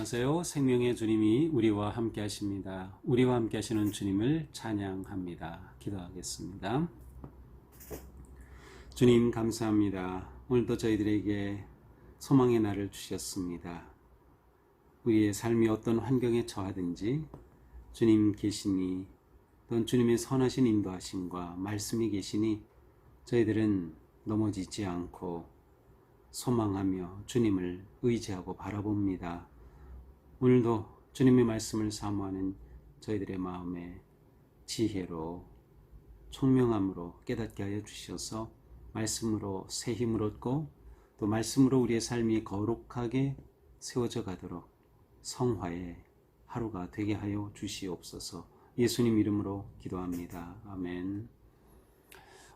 안녕하세요. 생명의 주님이 우리와 함께 하십니다. 우리와 함께 하시는 주님을 찬양합니다. 기도하겠습니다. 주님 감사합니다. 오늘도 저희들에게 소망의 날을 주셨습니다. 우리의 삶이 어떤 환경에 처하든지 주님 계시니 또는 주님의 선하신 인도하심과 말씀이 계시니 저희들은 넘어지지 않고 소망하며 주님을 의지하고 바라봅니다. 오늘도 주님의 말씀을 사모하는 저희들의 마음에 지혜로 총명함으로 깨닫게 하여 주셔서 말씀으로 새 힘을 얻고 또 말씀으로 우리의 삶이 거룩하게 세워져 가도록 성화의 하루가 되게 하여 주시옵소서. 예수님 이름으로 기도합니다. 아멘.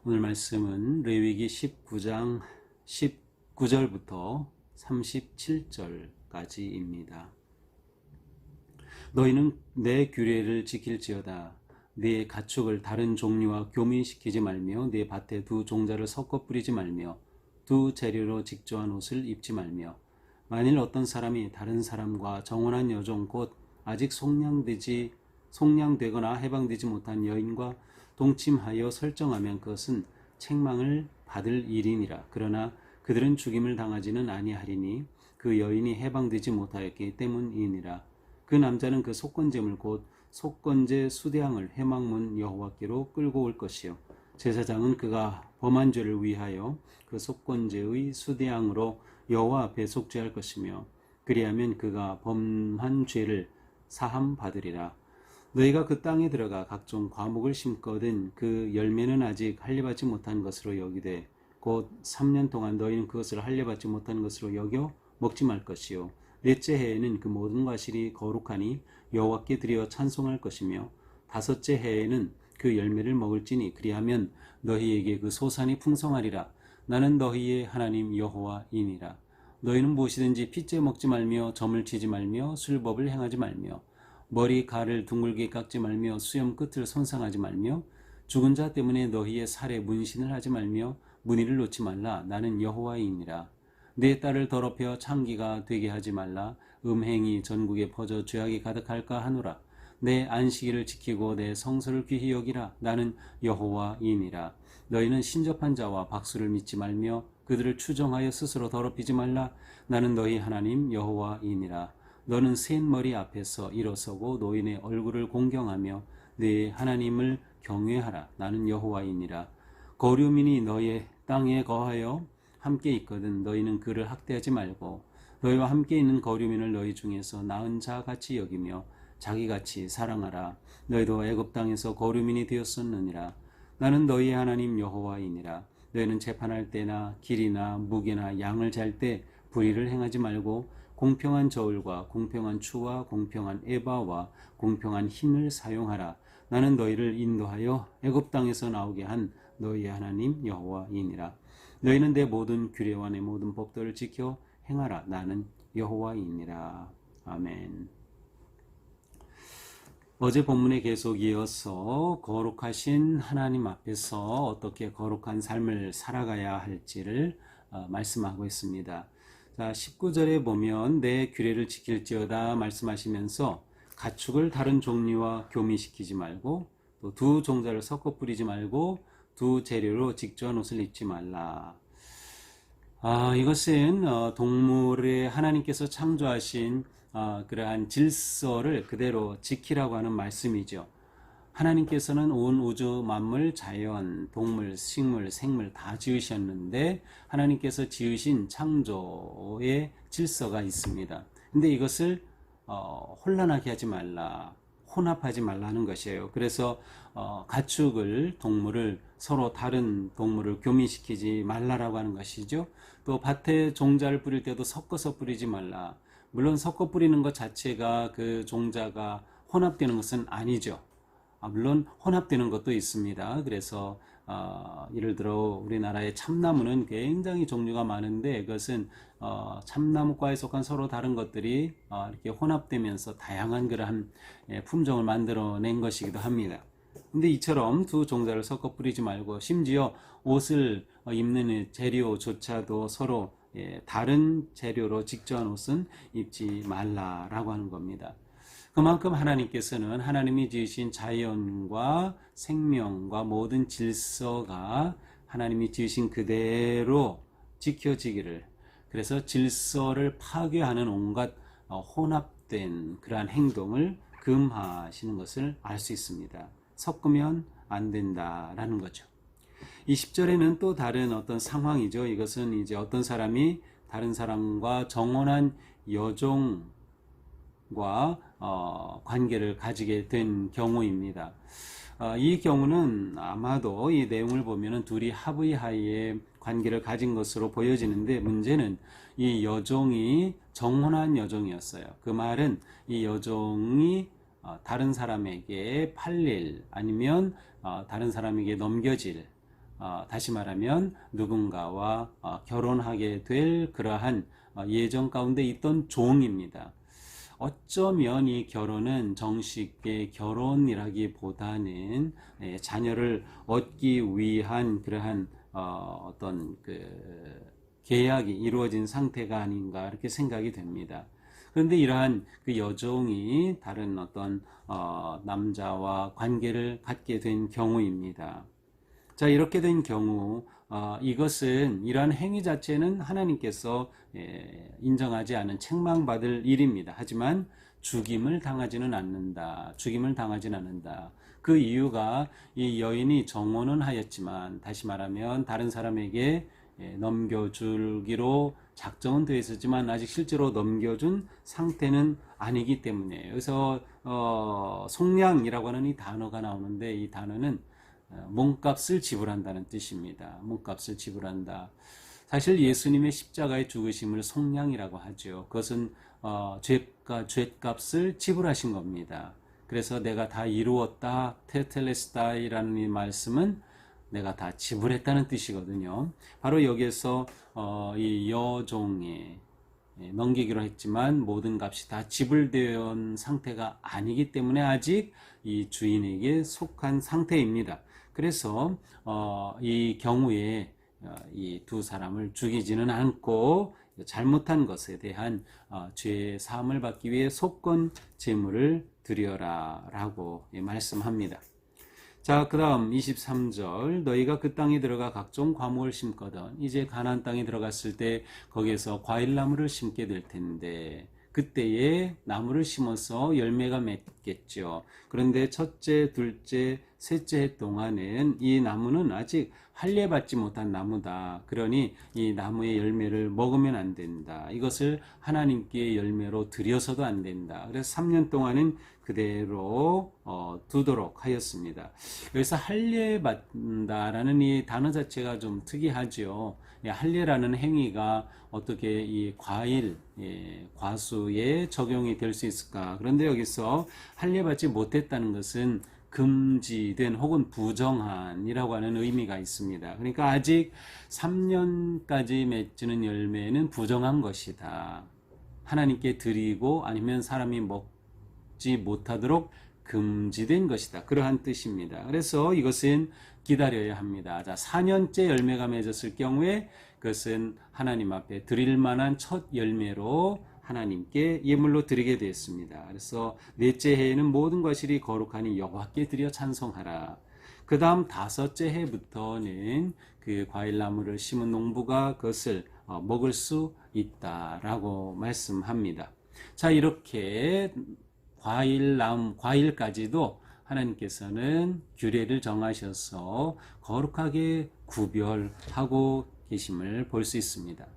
오늘 말씀은 레위기 19장 19절부터 37절까지입니다. 너희는 내 규례를 지킬지어다. 네 가축을 다른 종류와 교민시키지 말며 네 밭에 두 종자를 섞어 뿌리지 말며 두 재료로 직조한 옷을 입지 말며 만일 어떤 사람이 다른 사람과 정혼한 여종 곧 아직 속량되거나 해방되지 못한 여인과 동침하여 설정하면 그것은 책망을 받을 일이니라. 그러나 그들은 죽임을 당하지는 아니하리니 그 여인이 해방되지 못하였기 때문이니라. 그 남자는 그 속건제물 곧 속건제 수대양을 회막문 여호와께로 끌고 올 것이요 제사장은 그가 범한 죄를 위하여 그 속건제의 수대양으로 여호와 앞에 속죄할 것이며 그리하면 그가 범한 죄를 사함 받으리라. 너희가 그 땅에 들어가 각종 과목을 심거든 그 열매는 아직 할례받지 못한 것으로 여기되 곧 3년 동안 너희는 그것을 할례받지 못한 것으로 여겨 먹지 말 것이요 넷째 해에는 그 모든 과실이 거룩하니 여호와께 드려 찬송할 것이며 다섯째 해에는 그 열매를 먹을지니 그리하면 너희에게 그 소산이 풍성하리라. 나는 너희의 하나님 여호와이니라. 너희는 무엇이든지 핏째 먹지 말며 점을 치지 말며 술법을 행하지 말며 머리 가를 둥글게 깎지 말며 수염 끝을 손상하지 말며 죽은 자 때문에 너희의 살에 문신을 하지 말며 문의를 놓지 말라. 나는 여호와이니라. 내 딸을 더럽혀 창기가 되게 하지 말라. 음행이 전국에 퍼져 죄악이 가득할까 하노라. 내 안식일을 지키고 내 성소를 귀히 여기라. 나는 여호와이니라. 너희는 신접한 자와 박수를 믿지 말며 그들을 추정하여 스스로 더럽히지 말라. 나는 너희 하나님 여호와이니라. 너는 센 머리 앞에서 일어서고 노인의 얼굴을 공경하며 네 하나님을 경외하라. 나는 여호와이니라. 거류민이 너의 땅에 거하여 함께 있거든 너희는 그를 학대하지 말고 너희와 함께 있는 거류민을 너희 중에서 나은 자같이 여기며 자기같이 사랑하라. 너희도 애굽 땅에서 거류민이 되었었느니라. 나는 너희의 하나님 여호와이니라. 너희는 재판할 때나 길이나 무게나 양을 잘 때 불의를 행하지 말고 공평한 저울과 공평한 추와 공평한 에바와 공평한 흰을 사용하라. 나는 너희를 인도하여 애굽 땅에서 나오게 한 너희의 하나님 여호와이니라. 너희는 내 모든 규례와 내 모든 법도를 지켜 행하라. 나는 여호와이니라. 아멘. 어제 본문에 계속 이어서 거룩하신 하나님 앞에서 어떻게 거룩한 삶을 살아가야 할지를 말씀하고 있습니다. 자, 19절에 보면 내 규례를 지킬지어다 말씀하시면서 가축을 다른 종류와 교미시키지 말고 또 두 종자를 섞어 뿌리지 말고 두 재료로 직조한 옷을 입지 말라. 이것은 동물의 하나님께서 창조하신 그러한 질서를 그대로 지키라고 하는 말씀이죠. 하나님께서는 온 우주 만물, 자연, 동물, 식물, 생물 다 지으셨는데 하나님께서 지으신 창조의 질서가 있습니다. 근데 이것을 혼란하게 하지 말라, 혼합하지 말라는 것이에요. 그래서 가축을, 동물을 서로 다른 동물을 교미시키지 말라라고 하는 것이죠. 또 밭에 종자를 뿌릴 때도 섞어서 뿌리지 말라. 물론 섞어 뿌리는 것 자체가 그 종자가 혼합되는 것은 아니죠. 물론 혼합되는 것도 있습니다. 그래서 예를 들어 우리나라의 참나무는 굉장히 종류가 많은데 그것은 참나무과에 속한 서로 다른 것들이 이렇게 혼합되면서 다양한 그러한 품종을 만들어낸 것이기도 합니다. 근데 이처럼 두 종자를 섞어 뿌리지 말고 심지어 옷을 입는 재료조차도 서로 다른 재료로 직조한 옷은 입지 말라라고 하는 겁니다. 그만큼 하나님께서는 하나님이 지으신 자연과 생명과 모든 질서가 하나님이 지으신 그대로 지켜지기를, 그래서 질서를 파괴하는 온갖 혼합된 그러한 행동을 금하시는 것을 알 수 있습니다. 섞으면 안 된다라는 거죠. 이 10절에는 또 다른 어떤 상황이죠. 이것은 이제 어떤 사람이 다른 사람과 정혼한 여종과 관계를 가지게 된 경우입니다. 이 경우는 아마도 이 내용을 보면 둘이 합의하에 관계를 가진 것으로 보여지는데, 문제는 이 여종이 정혼한 여종이었어요. 그 말은 이 여종이 다른 사람에게 팔릴, 아니면 다른 사람에게 넘겨질, 다시 말하면 누군가와 결혼하게 될 그러한 예정 가운데 있던 종입니다. 어쩌면 이 결혼은 정식의 결혼이라기보다는 자녀를 얻기 위한 그러한 어떤 그 계약이 이루어진 상태가 아닌가, 이렇게 생각이 됩니다. 그런데 이러한 그 여종이 다른 어떤 남자와 관계를 갖게 된 경우입니다. 자, 이렇게 된 경우 이것은, 이러한 행위 자체는 하나님께서 인정하지 않은 책망받을 일입니다. 하지만 죽임을 당하지는 않는다. 죽임을 당하지는 않는다. 그 이유가 이 여인이 정혼은 하였지만, 다시 말하면 다른 사람에게 넘겨주기로 작정은 되어 있었지만 아직 실제로 넘겨준 상태는 아니기 때문에. 그래서 속량이라고 하는 이 단어가 나오는데, 이 단어는 몸값을 지불한다는 뜻입니다. 몸값을 지불한다. 사실 예수님의 십자가의 죽으심을 속량이라고 하죠. 그것은 죄값을 지불하신 겁니다. 그래서 내가 다 이루었다, 테텔레스타이라는 이 말씀은 내가 다 지불했다는 뜻이거든요. 바로 여기에서 이 여종에 넘기기로 했지만 모든 값이 다 지불된 상태가 아니기 때문에 아직 이 주인에게 속한 상태입니다. 그래서 이 경우에 이 두 사람을 죽이지는 않고 잘못한 것에 대한 죄 사함을 받기 위해 속건 제물을 드려라 라고 말씀합니다. 자, 그 다음 23절, 너희가 그 땅에 들어가 각종 과목을 심거든 이제 가나안 땅에 들어갔을 때 거기에서 과일나무를 심게 될 텐데, 그때에 나무를 심어서 열매가 맺겠죠. 그런데 첫째, 둘째, 셋째 해 동안은 이 나무는 아직 할례받지 못한 나무다. 그러니 이 나무의 열매를 먹으면 안 된다. 이것을 하나님께 열매로 드려서도 안 된다. 그래서 3년 동안은 그대로 두도록 하였습니다. 여기서 할례받는다라는 이 단어 자체가 좀 특이하죠. 할례라는 행위가 어떻게 이 과일, 과수에 적용이 될 수 있을까? 그런데 여기서 할례받지 못했다는 것은 금지된 혹은 부정한이라고 하는 의미가 있습니다. 그러니까 아직 3년까지 맺는 열매는 부정한 것이다. 하나님께 드리고 아니면 사람이 먹지 못하도록 금지된 것이다. 그러한 뜻입니다. 그래서 이것은 기다려야 합니다. 자, 4년째 열매가 맺었을 경우에 그것은 하나님 앞에 드릴 만한 첫 열매로 하나님께 예물로 드리게 되었습니다. 그래서 넷째 해에는 모든 과실이 거룩하니 여호와께 드려 찬송하라. 그 다음 5째 해부터는 그 과일나무를 심은 농부가 그것을 먹을 수 있다라고 말씀합니다. 자, 이렇게 과일까지도 하나님께서는 규례를 정하셔서 거룩하게 구별하고 계심을 볼 수 있습니다.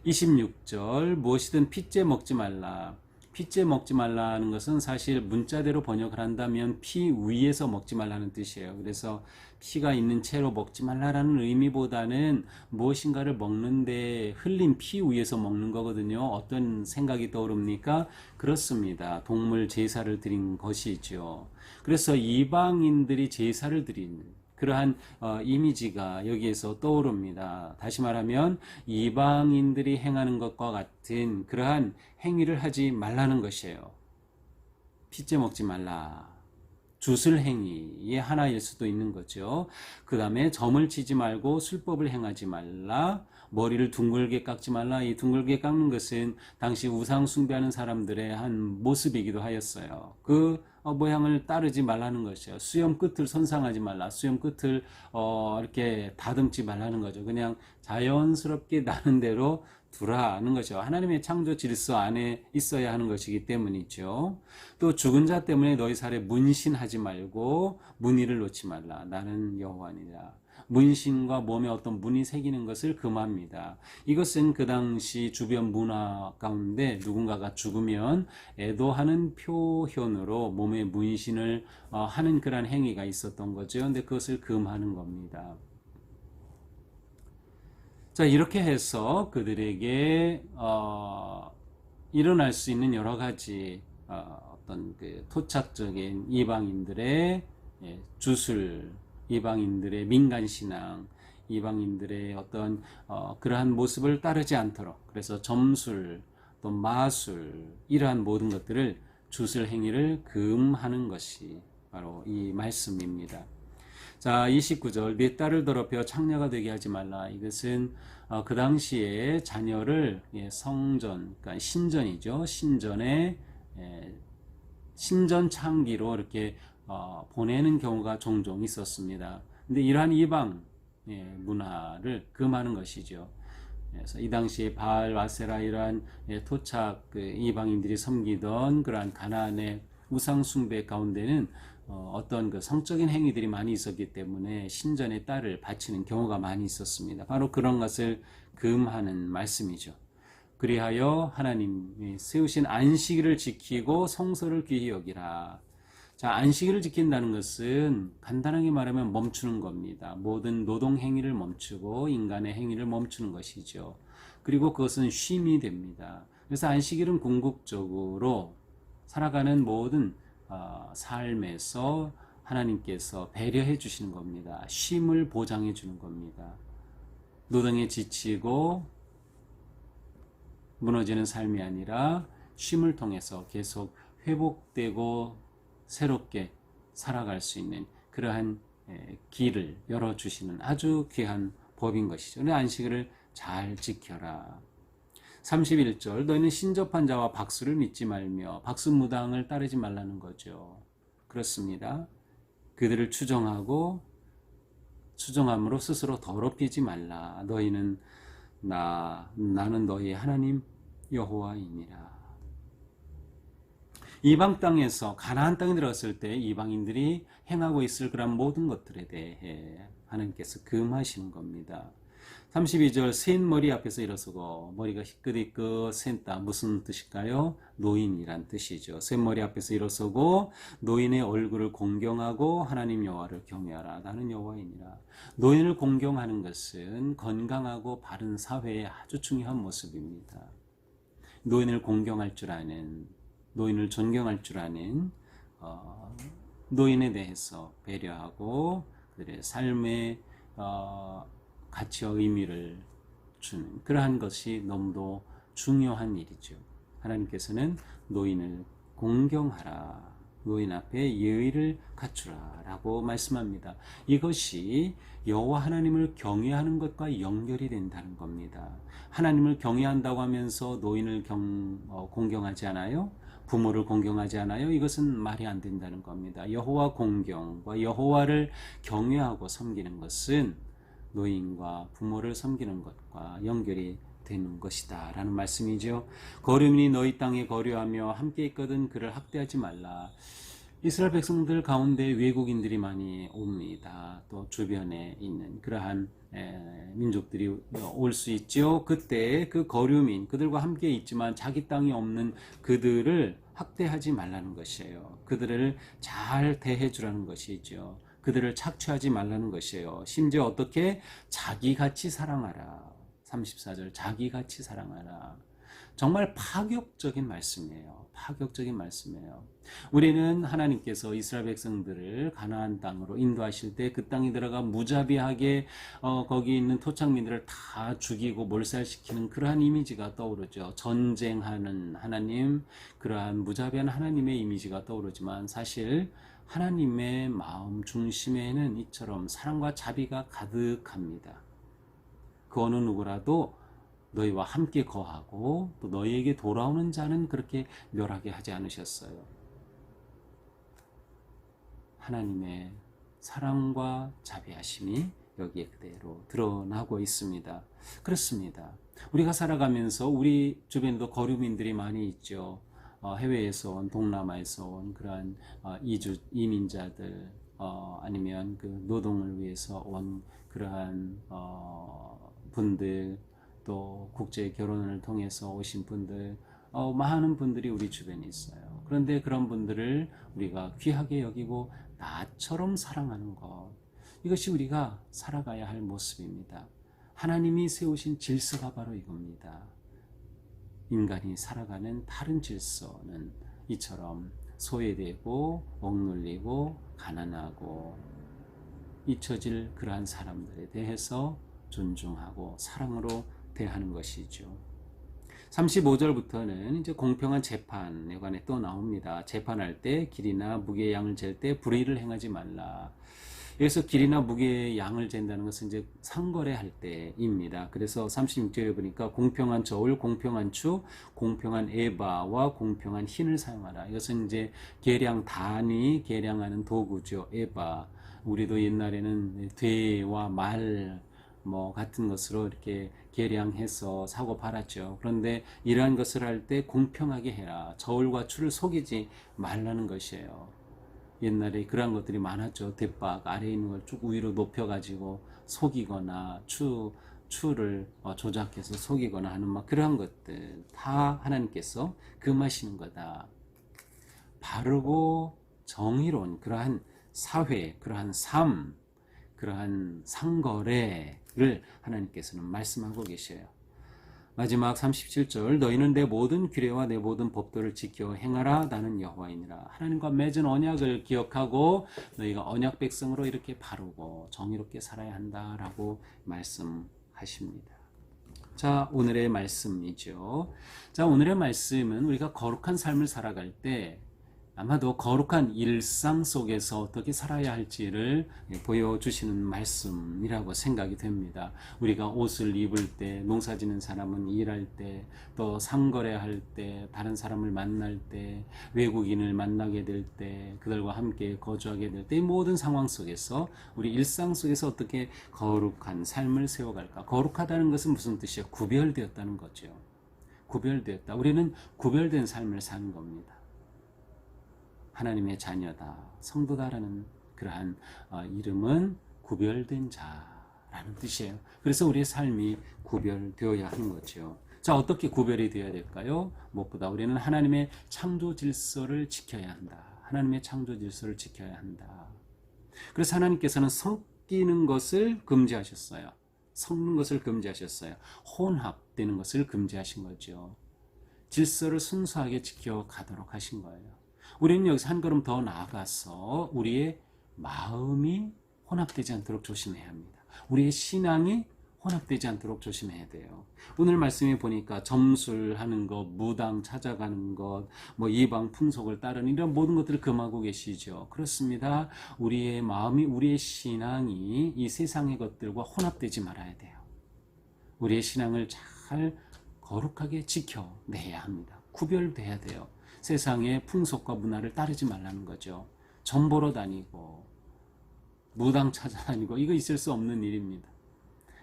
26절, 무엇이든 핏째 먹지 말라. 핏째 먹지 말라는 것은 사실 문자대로 번역을 한다면 피 위에서 먹지 말라는 뜻이에요. 그래서 피가 있는 채로 먹지 말라라는 의미보다는 무엇인가를 먹는데 흘린 피 위에서 먹는 거거든요. 어떤 생각이 떠오릅니까? 그렇습니다. 동물 제사를 드린 것이죠. 그래서 이방인들이 제사를 드리는 그러한 이미지가 여기에서 떠오릅니다. 다시 말하면 이방인들이 행하는 것과 같은 그러한 행위를 하지 말라는 것이에요. 핏째 먹지 말라. 주술행위의 하나일 수도 있는 거죠. 그 다음에 점을 치지 말고 술법을 행하지 말라. 머리를 둥글게 깎지 말라. 이 둥글게 깎는 것은 당시 우상 숭배하는 사람들의 한 모습이기도 하였어요. 그 모양을 따르지 말라는 것이요. 수염 끝을 손상하지 말라. 수염 끝을 이렇게 다듬지 말라는 거죠. 그냥 자연스럽게 나는 대로 두라는 것이죠. 하나님의 창조 질서 안에 있어야 하는 것이기 때문이죠. 또 죽은 자 때문에 너희 살에 문신하지 말고 문의를 놓지 말라. 나는 여호와니라. 문신과 몸에 어떤 문이 새기는 것을 금합니다. 이것은 그 당시 주변 문화 가운데 누군가가 죽으면 애도하는 표현으로 몸에 문신을 하는 그런 행위가 있었던 거죠. 근데 그것을 금하는 겁니다. 자, 이렇게 해서 그들에게 일어날 수 있는 여러 가지 어떤 그 토착적인 이방인들의 주술, 이방인들의 민간신앙, 이방인들의 어떤 그러한 모습을 따르지 않도록, 그래서 점술, 또 마술, 이러한 모든 것들을 주술 행위를 금하는 것이 바로 이 말씀입니다. 자, 29절, 네 딸을 더럽혀 창녀가 되게 하지 말라. 이것은 그 당시에 자녀를 성전, 그러니까 신전이죠. 신전에 신전 창기로 이렇게 보내는 경우가 종종 있었습니다. 근데 이러한 이방 문화를 금하는 것이죠. 그래서 이 당시에 바알, 아세라 이러한 토착 이방인들이 섬기던 그러한 가나안의 우상 숭배 가운데는 어떤 그 성적인 행위들이 많이 있었기 때문에 신전에 딸을 바치는 경우가 많이 있었습니다. 바로 그런 것을 금하는 말씀이죠. 그리하여 하나님이 세우신 안식일을 지키고 성소를 귀히 여기라. 자, 안식일을 지킨다는 것은 간단하게 말하면 멈추는 겁니다. 모든 노동 행위를 멈추고 인간의 행위를 멈추는 것이죠. 그리고 그것은 쉼이 됩니다. 그래서 안식일은 궁극적으로 살아가는 모든 삶에서 하나님께서 배려해 주시는 겁니다. 쉼을 보장해 주는 겁니다. 노동에 지치고 무너지는 삶이 아니라 쉼을 통해서 계속 회복되고 새롭게 살아갈 수 있는 그러한 길을 열어주시는 아주 귀한 법인 것이죠. 안식일을 잘 지켜라. 31절, 너희는 신접한 자와 박수를 믿지 말며 박수무당을 따르지 말라는 거죠. 그렇습니다. 그들을 추정함으로 스스로 더럽히지 말라. 너희는 나는 너희의 하나님 여호와이니라. 이방 땅에서 가나안 땅에 들어갔을 때 이방인들이 행하고 있을 그런 모든 것들에 대해 하나님께서 금하시는 겁니다. 32절, 센 머리 앞에서 일어서고, 머리가 희끗희끗 센다. 무슨 뜻일까요? 노인이란 뜻이죠. 센 머리 앞에서 일어서고 노인의 얼굴을 공경하고 하나님 여호와를 경외하라. 나는 여호와이니라. 노인을 공경하는 것은 건강하고 바른 사회의 아주 중요한 모습입니다. 노인을 공경할 줄 아는, 노인을 존경할 줄 아는 노인에 대해서 배려하고 그들의 삶의 가치와 의미를 주는 그러한 것이 너무도 중요한 일이죠. 하나님께서는 노인을 공경하라, 노인 앞에 예의를 갖추라 라고 말씀합니다. 이것이 여호와 하나님을 경외하는 것과 연결이 된다는 겁니다. 하나님을 경외한다고 하면서 노인을 공경하지 않아요? 부모를 공경하지 않아요? 이것은 말이 안 된다는 겁니다. 여호와 공경과 여호와를 경외하고 섬기는 것은 노인과 부모를 섬기는 것과 연결이 되는 것이다 라는 말씀이죠. 거류민이 너희 땅에 거류하며 함께 있거든 그를 학대하지 말라. 이스라엘 백성들 가운데 외국인들이 많이 옵니다. 또 주변에 있는 그러한 민족들이 올 수 있죠. 그때 그 거류민, 그들과 함께 있지만 자기 땅이 없는 그들을 학대하지 말라는 것이에요. 그들을 잘 대해주라는 것이죠. 그들을 착취하지 말라는 것이에요. 심지어 어떻게? 자기같이 사랑하라. 34절, 자기같이 사랑하라. 정말 파격적인 말씀이에요. 파격적인 말씀이에요. 우리는 하나님께서 이스라엘 백성들을 가나안 땅으로 인도하실 때 그 땅에 들어가 무자비하게 거기 있는 토착민들을 다 죽이고 몰살시키는 그러한 이미지가 떠오르죠. 전쟁하는 하나님, 그러한 무자비한 하나님의 이미지가 떠오르지만 사실 하나님의 마음 중심에는 이처럼 사랑과 자비가 가득합니다. 그 어느 누구라도 너희와 함께 거하고 또 너희에게 돌아오는 자는 그렇게 멸하게 하지 않으셨어요. 하나님의 사랑과 자비하심이 여기에 그대로 드러나고 있습니다. 그렇습니다. 우리가 살아가면서 우리 주변에도 거류민들이 많이 있죠. 해외에서 온, 동남아에서 온 그러한 이민자들, 아니면 그 노동을 위해서 온 그러한 분들, 또 국제 결혼을 통해서 오신 분들, 많은 분들이 우리 주변에 있어요. 그런데 그런 분들을 우리가 귀하게 여기고 나처럼 사랑하는 것, 이것이 우리가 살아가야 할 모습입니다. 하나님이 세우신 질서가 바로 이겁니다. 인간이 살아가는 다른 질서는 이처럼 소외되고 억눌리고 가난하고 잊혀질 그러한 사람들에 대해서 존중하고 사랑으로 대하는 것이죠. 35절부터는 이제 공평한 재판에 관해 또 나옵니다. 재판할 때 길이나 무게의 양을 잴 때 불의를 행하지 말라. 여기서 길이나 무게의 양을 잰다는 것은 이제 상거래할 때입니다. 그래서 36절에 보니까 공평한 저울, 공평한 추, 공평한 에바와 공평한 흰을 사용하라. 이것은 이제 계량단위 계량하는 도구죠. 에바. 우리도 옛날에는 돼와 말 같은 것으로 이렇게 계량해서 사고 팔았죠. 그런데 이러한 것을 할 때 공평하게 해라. 저울과 추를 속이지 말라는 것이에요. 옛날에 그러한 것들이 많았죠. 대박 아래에 있는 걸 쭉 위로 높여가지고 속이거나 추를 조작해서 속이거나 하는 그러한 것들 다 하나님께서 금하시는 거다. 바르고 정의로운 그러한 사회, 그러한 삶, 그러한 상거래를 하나님께서는 말씀하고 계셔요. 마지막 37절, 너희는 내 모든 규례와 내 모든 법도를 지켜 행하라. 나는 여호와이니라. 하나님과 맺은 언약을 기억하고 너희가 언약 백성으로 이렇게 바르고 정의롭게 살아야 한다라고 말씀하십니다. 자, 오늘의 말씀이죠. 자, 오늘의 말씀은 우리가 거룩한 삶을 살아갈 때 아마도 거룩한 일상 속에서 어떻게 살아야 할지를 보여주시는 말씀이라고 생각이 됩니다. 우리가 옷을 입을 때, 농사 짓는 사람은 일할 때, 또 상거래할 때, 다른 사람을 만날 때, 외국인을 만나게 될 때, 그들과 함께 거주하게 될 때, 이 모든 상황 속에서 우리 일상 속에서 어떻게 거룩한 삶을 세워갈까? 거룩하다는 것은 무슨 뜻이에요? 구별되었다는 거죠. 구별되었다. 우리는 구별된 삶을 사는 겁니다. 하나님의 자녀다, 성도다라는 그러한 이름은 구별된 자라는 뜻이에요. 그래서 우리의 삶이 구별되어야 하는 거죠. 자, 어떻게 구별이 되어야 될까요? 무엇보다 우리는 하나님의 창조 질서를 지켜야 한다. 하나님의 창조 질서를 지켜야 한다. 그래서 하나님께서는 섞이는 것을 금지하셨어요. 섞는 것을 금지하셨어요. 혼합되는 것을 금지하신 거죠. 질서를 순수하게 지켜가도록 하신 거예요. 우리는 여기서 한 걸음 더 나아가서 우리의 마음이 혼합되지 않도록 조심해야 합니다. 우리의 신앙이 혼합되지 않도록 조심해야 돼요. 오늘 말씀에 보니까 점술하는 것, 무당 찾아가는 것, 이방 풍속을 따르는 이런 모든 것들을 금하고 계시죠. 그렇습니다. 우리의 마음이, 우리의 신앙이 이 세상의 것들과 혼합되지 말아야 돼요. 우리의 신앙을 잘 거룩하게 지켜내야 합니다. 구별돼야 돼요. 세상의 풍속과 문화를 따르지 말라는 거죠. 점보러 다니고 무당 찾아다니고 이거 있을 수 없는 일입니다.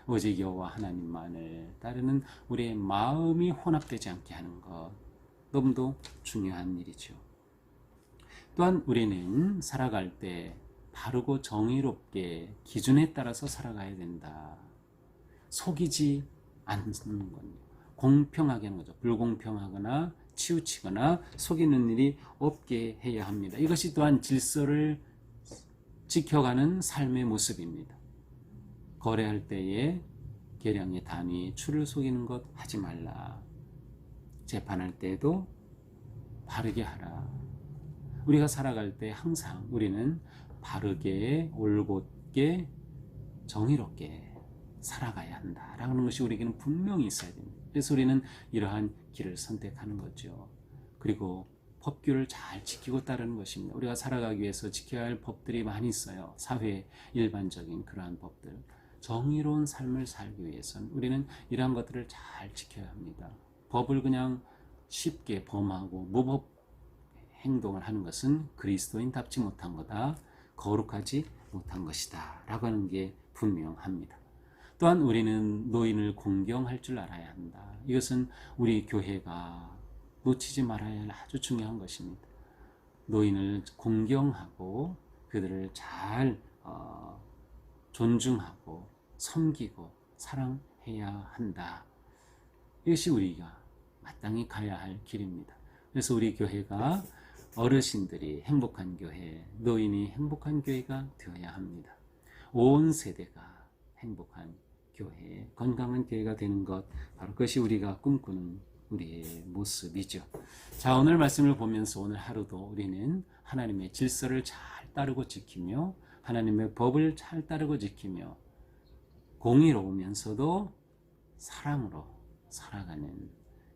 오직 여호와 하나님만을 따르는 우리의 마음이 혼합되지 않게 하는 것, 너무도 중요한 일이죠. 또한 우리는 살아갈 때 바르고 정의롭게 기준에 따라서 살아가야 된다. 속이지 않는 거예요. 공평하게 하는 거죠. 불공평하거나 치우치거나 속이는 일이 없게 해야 합니다. 이것이 또한 질서를 지켜가는 삶의 모습입니다. 거래할 때에 계량의 단위, 추를 속이는 것 하지 말라. 재판할 때에도 바르게 하라. 우리가 살아갈 때 항상 우리는 바르게, 올곧게, 정의롭게 살아가야 한다라는 것이 우리에게는 분명히 있어야 됩니다. 그래서 우리는 이러한 길을 선택하는 거죠. 그리고 법규를 잘 지키고 따르는 것입니다. 우리가 살아가기 위해서 지켜야 할 법들이 많이 있어요. 사회 일반적인 그러한 법들. 정의로운 삶을 살기 위해서는 우리는 이러한 것들을 잘 지켜야 합니다. 법을 그냥 쉽게 범하고 무법 행동을 하는 것은 그리스도인답지 못한 거다. 거룩하지 못한 것이다. 라고 하는 게 분명합니다. 또한 우리는 노인을 공경할 줄 알아야 한다. 이것은 우리 교회가 놓치지 말아야 할 아주 중요한 것입니다. 노인을 공경하고 그들을 잘 존중하고 섬기고 사랑해야 한다. 이것이 우리가 마땅히 가야 할 길입니다. 그래서 우리 교회가 어르신들이 행복한 교회, 노인이 행복한 교회가 되어야 합니다. 온 세대가 행복한 교회, 건강한 교회가 되는 것, 바로 그것이 우리가 꿈꾸는 우리의 모습이죠. 자, 오늘 말씀을 보면서 오늘 하루도 우리는 하나님의 질서를 잘 따르고 지키며 하나님의 법을 잘 따르고 지키며 공의로우면서도 사랑으로 살아가는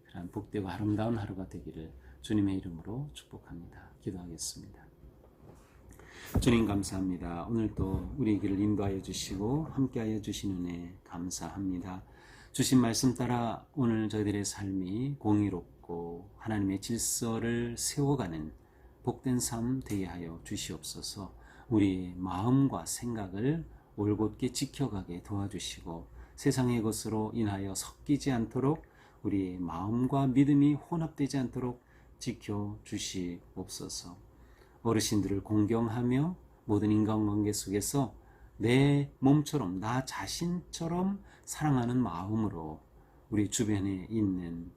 그런 복되고 아름다운 하루가 되기를 주님의 이름으로 축복합니다. 기도하겠습니다. 주님 감사합니다. 오늘도 우리 길을 인도하여 주시고 함께하여 주신 은혜 감사합니다. 주신 말씀 따라 오늘 저희들의 삶이 공의롭고 하나님의 질서를 세워가는 복된 삶 되게 하여 주시옵소서. 우리의 마음과 생각을 올곧게 지켜가게 도와주시고 세상의 것으로 인하여 섞이지 않도록 우리의 마음과 믿음이 혼합되지 않도록 지켜주시옵소서. 어르신들을 공경하며 모든 인간관계 속에서 내 몸처럼 나 자신처럼 사랑하는 마음으로 우리 주변에 있는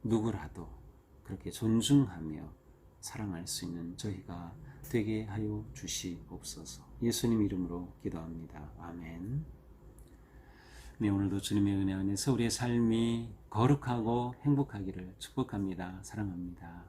누구라도 그렇게 존중하며 사랑할 수 있는 저희가 되게 하여 주시옵소서. 예수님 이름으로 기도합니다. 아멘. 네, 오늘도 주님의 은혜 안에서 우리의 삶이 거룩하고 행복하기를 축복합니다. 사랑합니다.